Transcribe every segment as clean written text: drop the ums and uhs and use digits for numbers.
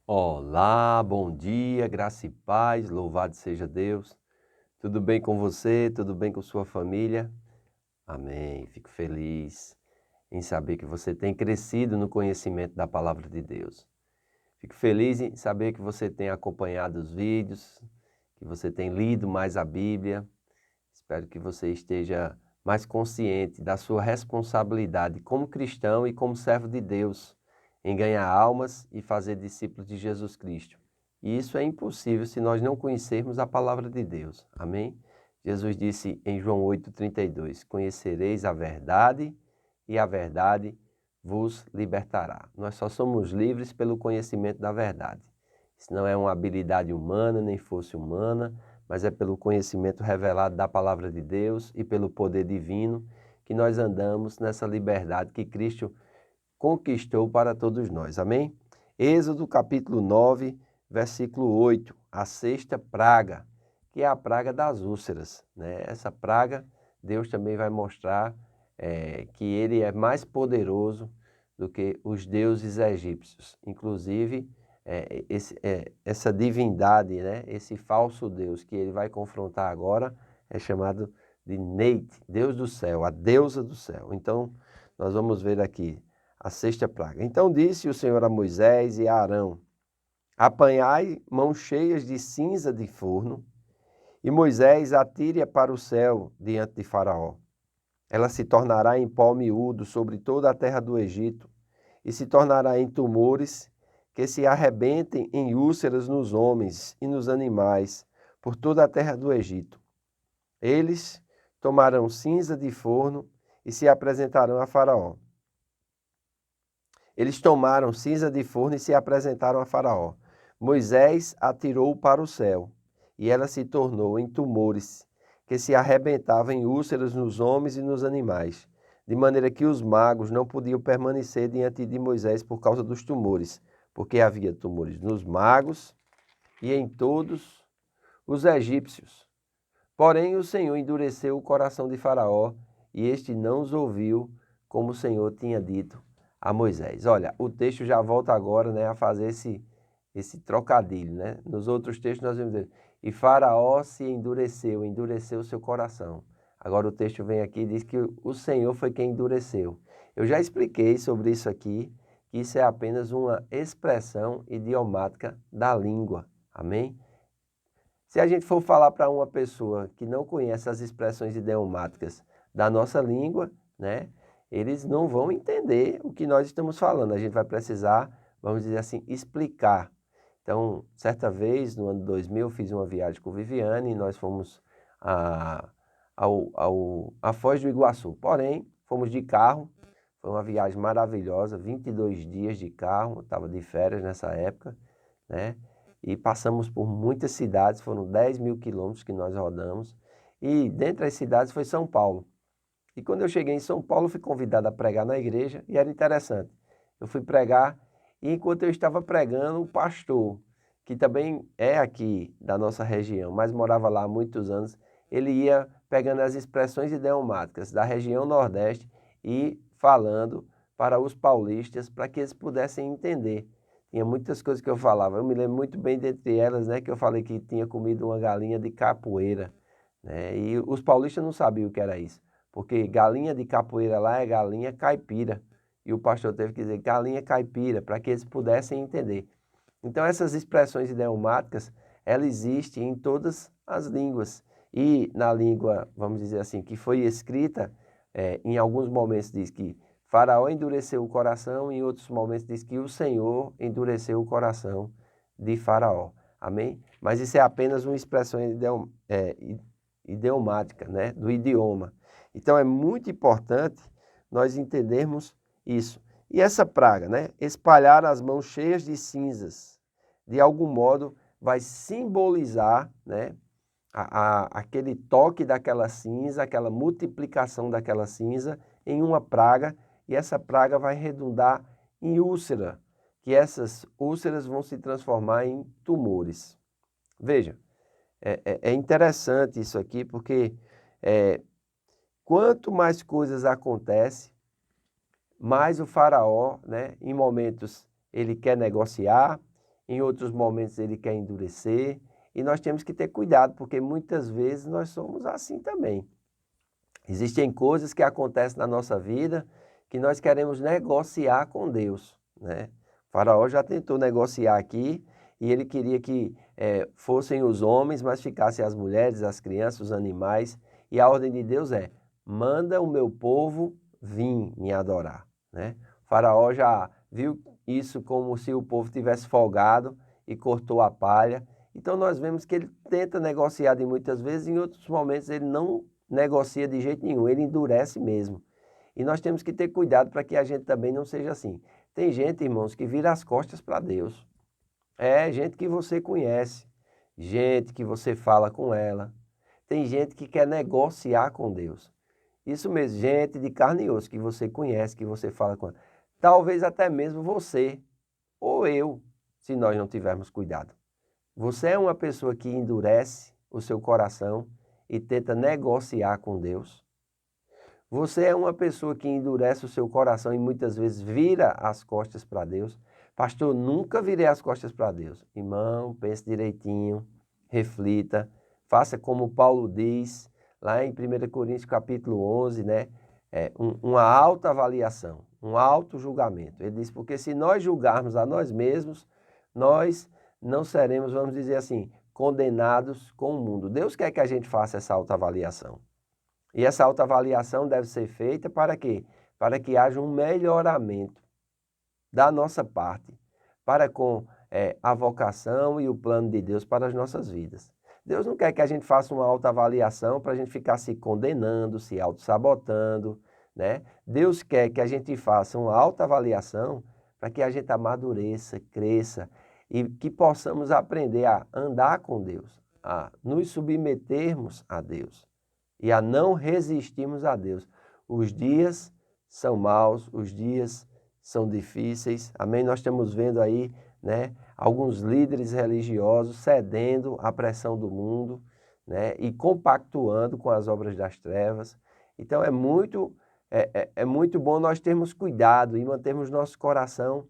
Olá, bom dia, graça e paz, louvado seja Deus. Tudo bem com você? Tudo bem com sua família? Amém. Fico feliz em saber que você tem crescido no conhecimento da palavra de Deus. Fico feliz em saber que você tem acompanhado os vídeos, que você tem lido mais a Bíblia. Espero que você esteja mais consciente da sua responsabilidade como cristão e como servo de Deus em ganhar almas e fazer discípulos de Jesus Cristo. E isso é impossível se nós não conhecermos a palavra de Deus. Amém? Jesus disse em João 8,32: Conhecereis a verdade e a verdade vos libertará. Nós só somos livres pelo conhecimento da verdade. Isso não é uma habilidade humana, nem força humana, mas é pelo conhecimento revelado da palavra de Deus e pelo poder divino que nós andamos nessa liberdade que Cristo conquistou para todos nós. Amém? Êxodo capítulo 9, versículo 8, a sexta praga, que é a praga das úlceras, né? Essa praga, Deus também vai mostrar que Ele é mais poderoso do que os deuses egípcios. Inclusive, essa divindade, né? Esse falso Deus que Ele vai confrontar agora é chamado de Neith, Deus do céu, a deusa do céu. Então, nós vamos ver aqui a sexta praga. Então disse o Senhor a Moisés e a Arão: Apanhai mãos cheias de cinza de forno, e Moisés atire-a para o céu diante de Faraó. Ela se tornará em pó miúdo sobre toda a terra do Egito, e se tornará em tumores que se arrebentem em úlceras nos homens e nos animais, por toda a terra do Egito. Eles tomarão cinza de forno e se apresentarão a Faraó. Eles tomaram cinza de forno e se apresentaram a Faraó. Moisés atirou para o céu, e ela se tornou em tumores, que se arrebentavam em úlceras nos homens e nos animais, de maneira que os magos não podiam permanecer diante de Moisés por causa dos tumores, porque havia tumores nos magos e em todos os egípcios. Porém, o Senhor endureceu o coração de Faraó, e este não os ouviu, como o Senhor tinha dito a Moisés. Olha, o texto já volta agora, né, a fazer esse trocadilho, né? Nos outros textos nós vemos dizer, e Faraó se endureceu o seu coração. Agora o texto vem aqui e diz que o Senhor foi quem endureceu. Eu já expliquei sobre isso aqui, que isso é apenas uma expressão idiomática da língua. Amém? Se a gente for falar para uma pessoa que não conhece as expressões idiomáticas da nossa língua, né, eles não vão entender o que nós estamos falando. A gente vai precisar, vamos dizer assim, explicar. Então, certa vez, no ano 2000, eu fiz uma viagem com Viviane e nós fomos a Foz do Iguaçu. Porém, fomos de carro, foi uma viagem maravilhosa, 22 dias de carro, eu estava de férias nessa época, né? E passamos por muitas cidades, foram 10.000 quilômetros que nós rodamos, e dentre as cidades foi São Paulo. E quando eu cheguei em São Paulo, fui convidado a pregar na igreja, e era interessante. Eu fui pregar, e enquanto eu estava pregando, o pastor, que também é aqui da nossa região, mas morava lá há muitos anos, ele ia pegando as expressões idiomáticas da região Nordeste e falando para os paulistas, para que eles pudessem entender. Tinha muitas coisas que eu falava, eu me lembro muito bem dentre elas, né, que eu falei que tinha comido uma galinha de capoeira, né, e os paulistas não sabiam o que era isso, porque galinha de capoeira lá é galinha caipira, e o pastor teve que dizer galinha caipira, para que eles pudessem entender. Então essas expressões idiomáticas, elas existem em todas as línguas, e na língua, vamos dizer assim, que foi escrita, em alguns momentos diz que Faraó endureceu o coração, e em outros momentos diz que o Senhor endureceu o coração de Faraó. Amém? Mas isso é apenas uma expressão idiomática, né? Do idioma. Então é muito importante nós entendermos isso. E essa praga, né? Espalhar as mãos cheias de cinzas, de algum modo vai simbolizar, né? Aquele toque daquela cinza, aquela multiplicação daquela cinza em uma praga, e essa praga vai redundar em úlcera, que essas úlceras vão se transformar em tumores. Veja, é interessante isso aqui, porque quanto mais coisas acontecem, mais o faraó, né, em momentos ele quer negociar, em outros momentos ele quer endurecer, e nós temos que ter cuidado, porque muitas vezes nós somos assim também. Existem coisas que acontecem na nossa vida que nós queremos negociar com Deus, né? O faraó já tentou negociar aqui e ele queria que fossem os homens, mas ficassem as mulheres, as crianças, os animais. E a ordem de Deus é, manda o meu povo vir me adorar, né? O faraó já viu isso como se o povo tivesse folgado e cortou a palha. Então nós vemos que ele tenta negociar de muitas vezes, em outros momentos ele não negocia de jeito nenhum, ele endurece mesmo. E nós temos que ter cuidado para que a gente também não seja assim. Tem gente, irmãos, que vira as costas para Deus. É gente que você conhece, gente que você fala com ela. Tem gente que quer negociar com Deus. Isso mesmo, gente de carne e osso que você conhece, que você fala com ela. Talvez até mesmo você ou eu, se nós não tivermos cuidado. Você é uma pessoa que endurece o seu coração e tenta negociar com Deus. Você é uma pessoa que endurece o seu coração e muitas vezes vira as costas para Deus. Pastor, nunca virei as costas para Deus. Irmão, pense direitinho, reflita, faça como Paulo diz, lá em 1 Coríntios capítulo 11, né? Uma autoavaliação, um auto-julgamento. Ele diz, porque se nós julgarmos a nós mesmos, nós não seremos, vamos dizer assim, condenados com o mundo. Deus quer que a gente faça essa autoavaliação. E essa autoavaliação deve ser feita para quê? Para que haja um melhoramento da nossa parte, para com a vocação e o plano de Deus para as nossas vidas. Deus não quer que a gente faça uma autoavaliação para a gente ficar se condenando, se auto-sabotando, né? Deus quer que a gente faça uma autoavaliação para que a gente amadureça, cresça e que possamos aprender a andar com Deus, a nos submetermos a Deus e a não resistirmos a Deus. Os dias são maus, os dias são difíceis, amém? Nós estamos vendo aí, né, alguns líderes religiosos cedendo à pressão do mundo, né, e compactuando com as obras das trevas. Então é muito bom nós termos cuidado e mantermos nosso coração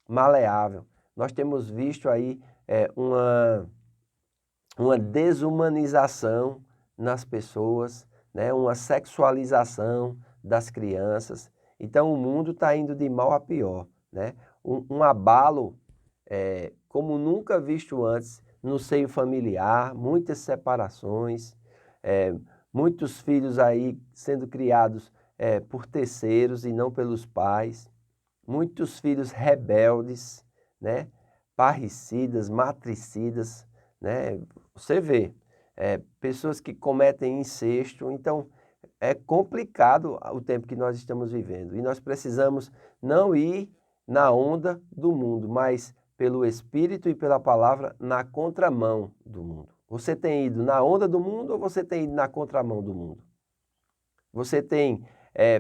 maleável. Nós temos visto aí uma desumanização nas pessoas, né? Uma sexualização das crianças. Então o mundo está indo de mal a pior, né? Um abalo como nunca visto antes no seio familiar, muitas separações, muitos filhos aí sendo criados por terceiros e não pelos pais, muitos filhos rebeldes, né? Parricidas, matricidas, né? Você vê, pessoas que cometem incesto, então é complicado o tempo que nós estamos vivendo e nós precisamos não ir na onda do mundo, mas pelo Espírito e pela palavra na contramão do mundo. Você tem ido na onda do mundo ou você tem ido na contramão do mundo? Você tem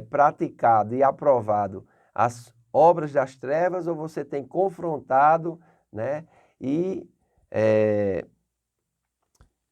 praticado e aprovado as obras das trevas ou você tem confrontado, né, e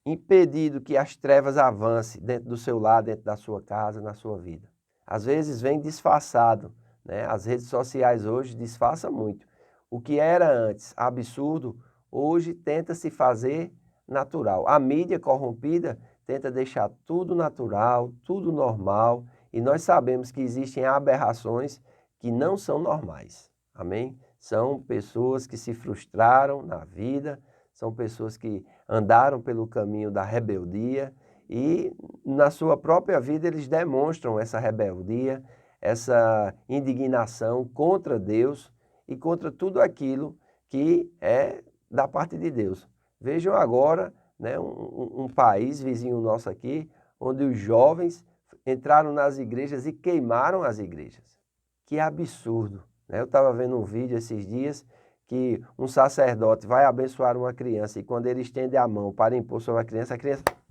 impedido que as trevas avancem dentro do seu lar, dentro da sua casa, na sua vida? Às vezes vem disfarçado, né? As redes sociais hoje disfarçam muito. O que era antes absurdo, hoje tenta se fazer natural. A mídia corrompida tenta deixar tudo natural, tudo normal, e nós sabemos que existem aberrações que não são normais. Amém? São pessoas que se frustraram na vida, são pessoas que andaram pelo caminho da rebeldia e na sua própria vida eles demonstram essa rebeldia, essa indignação contra Deus e contra tudo aquilo que é da parte de Deus. Vejam agora, né, um país vizinho nosso aqui, onde os jovens entraram nas igrejas e queimaram as igrejas. Que absurdo, né? Eu estava vendo um vídeo esses dias que um sacerdote vai abençoar uma criança e quando ele estende a mão para impor sobre a criança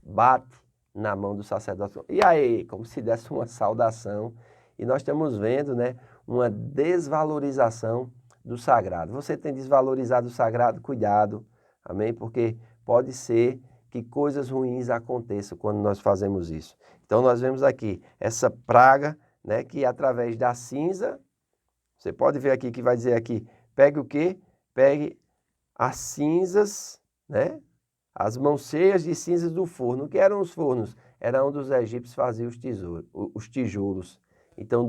bate na mão do sacerdote. E aí, como se desse uma saudação. E nós estamos vendo, né, uma desvalorização do sagrado. Você tem desvalorizado o sagrado? Cuidado, amém? Porque pode ser que coisas ruins aconteçam quando nós fazemos isso. Então nós vemos aqui essa praga, né, que através da cinza, você pode ver aqui que vai dizer aqui, pegue o quê? Pegue as cinzas, né? As mãos cheias de cinzas do forno. O que eram os fornos? Era onde os egípcios faziam os tijolos. Então,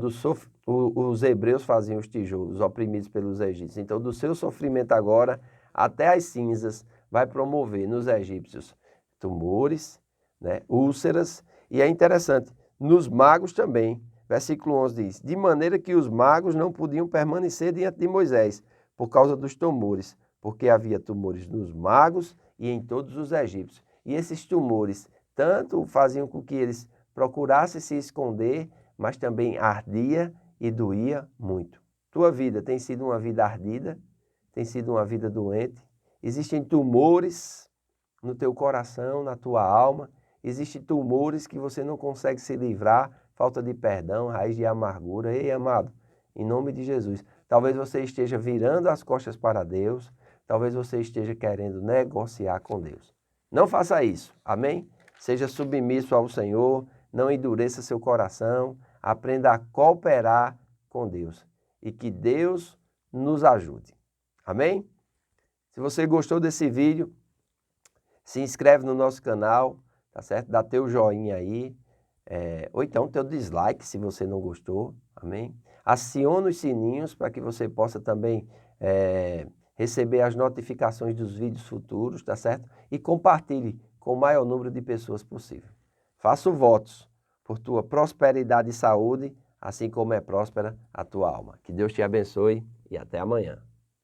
os hebreus faziam os tijolos, oprimidos pelos egípcios. Então, do seu sofrimento agora, até as cinzas, vai promover nos egípcios tumores, né, úlceras. E é interessante, nos magos também. Versículo 11 diz, de maneira que os magos não podiam permanecer diante de Moisés, por causa dos tumores, porque havia tumores nos magos e em todos os egípcios. E esses tumores tanto faziam com que eles procurassem se esconder, mas também ardia e doía muito. Tua vida tem sido uma vida ardida, tem sido uma vida doente. Existem tumores no teu coração, na tua alma. Existem tumores que você não consegue se livrar, falta de perdão, raiz de amargura. Ei, amado, em nome de Jesus, talvez você esteja virando as costas para Deus, talvez você esteja querendo negociar com Deus. Não faça isso, amém? Seja submisso ao Senhor, não endureça seu coração, aprenda a cooperar com Deus e que Deus nos ajude, amém? Se você gostou desse vídeo, se inscreve no nosso canal, tá certo? Dá teu joinha aí, ou então teu dislike se você não gostou, amém? Aciona os sininhos para que você possa também receber as notificações dos vídeos futuros, tá certo? E compartilhe com o maior número de pessoas possível. Faço votos por tua prosperidade e saúde, assim como é próspera a tua alma. Que Deus te abençoe e até amanhã.